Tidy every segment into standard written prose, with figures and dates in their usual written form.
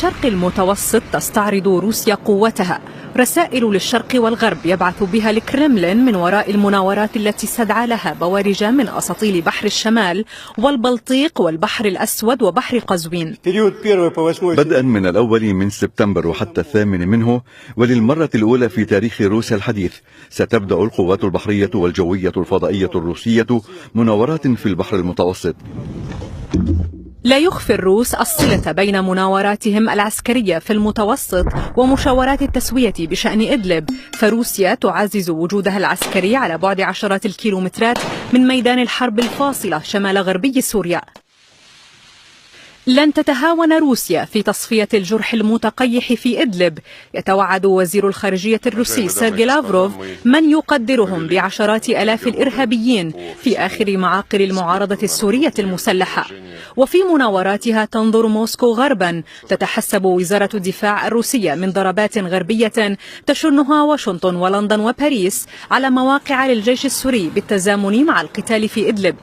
شرق المتوسط تستعرض روسيا قوتها. رسائل للشرق والغرب يبعث بها الكرملين من وراء المناورات التي استدعى لها بوارج من أساطيل بحر الشمال والبلطيق والبحر الأسود وبحر قزوين. بدءا من الأول من سبتمبر وحتى الثامن منه، وللمرة الأولى في تاريخ روسيا الحديث، ستبدأ القوات البحرية والجوية الفضائية الروسية مناورات في البحر المتوسط. لا يخفي الروس الصلة بين مناوراتهم العسكرية في المتوسط ومشاورات التسوية بشأن إدلب، فروسيا تعزز وجودها العسكري على بعد عشرات الكيلومترات من ميدان الحرب الفاصلة شمال غربي سوريا. لن تتهاون روسيا في تصفية الجرح المتقيح في إدلب. يتوعد وزير الخارجية الروسي سيرجي لافروف من يقدرهم بعشرات آلاف الإرهابيين في آخر معاقل المعارضة السورية المسلحة. وفي مناوراتها تنظر موسكو غربا. تتحسب وزارة الدفاع الروسية من ضربات غربية تشنها واشنطن ولندن وباريس على مواقع للجيش السوري بالتزامن مع القتال في إدلب.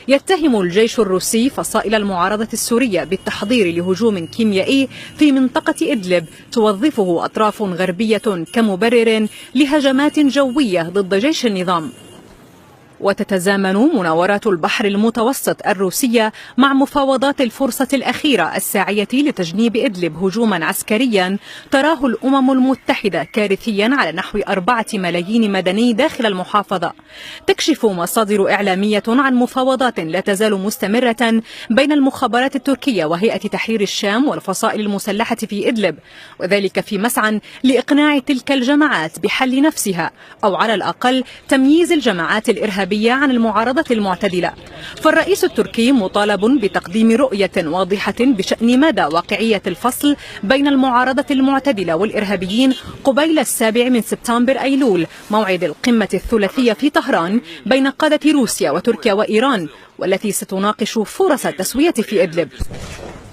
يتهم الجيش الروسي فصائل المعارضة السورية بالتحضير لهجوم كيميائي في منطقة إدلب توظفه أطراف غربية كمبرر لهجمات جوية ضد جيش النظام. وتتزامن مناورات البحر المتوسط الروسية مع مفاوضات الفرصة الأخيرة الساعية لتجنيب إدلب هجوما عسكريا تراه الأمم المتحدة كارثيا على نحو 4 ملايين مدني داخل المحافظة. تكشف مصادر إعلامية عن مفاوضات لا تزال مستمرة بين المخابرات التركية وهيئة تحرير الشام والفصائل المسلحة في إدلب، وذلك في مسعى لإقناع تلك الجماعات بحل نفسها، أو على الأقل تمييز الجماعات الإرهابية عن المعارضة المعتدلة. فالرئيس التركي مطالب بتقديم رؤية واضحة بشأن مدى واقعية الفصل بين المعارضة المعتدلة والإرهابيين قبيل 7 سبتمبر أيلول، موعد القمة الثلاثية في طهران بين قادة روسيا وتركيا وإيران، والتي ستناقش فرص التسوية في إدلب.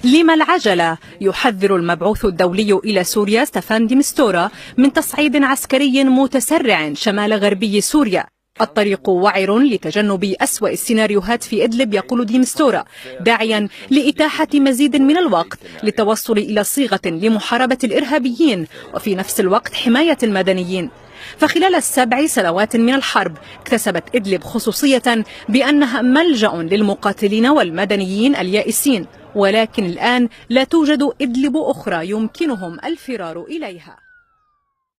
لما العجلة؟ يحذر المبعوث الدولي إلى سوريا ستيفان دي مستورا من تصعيد عسكري متسرع شمال غربي سوريا. الطريق وعر لتجنب أسوأ السيناريوهات في إدلب، يقول دي مستورا، داعيا لإتاحة مزيد من الوقت للتوصل إلى صيغة لمحاربة الإرهابيين وفي نفس الوقت حماية المدنيين. فخلال 7 سنوات من الحرب اكتسبت إدلب خصوصية بأنها ملجأ للمقاتلين والمدنيين اليائسين، ولكن الآن لا توجد إدلب أخرى يمكنهم الفرار إليها.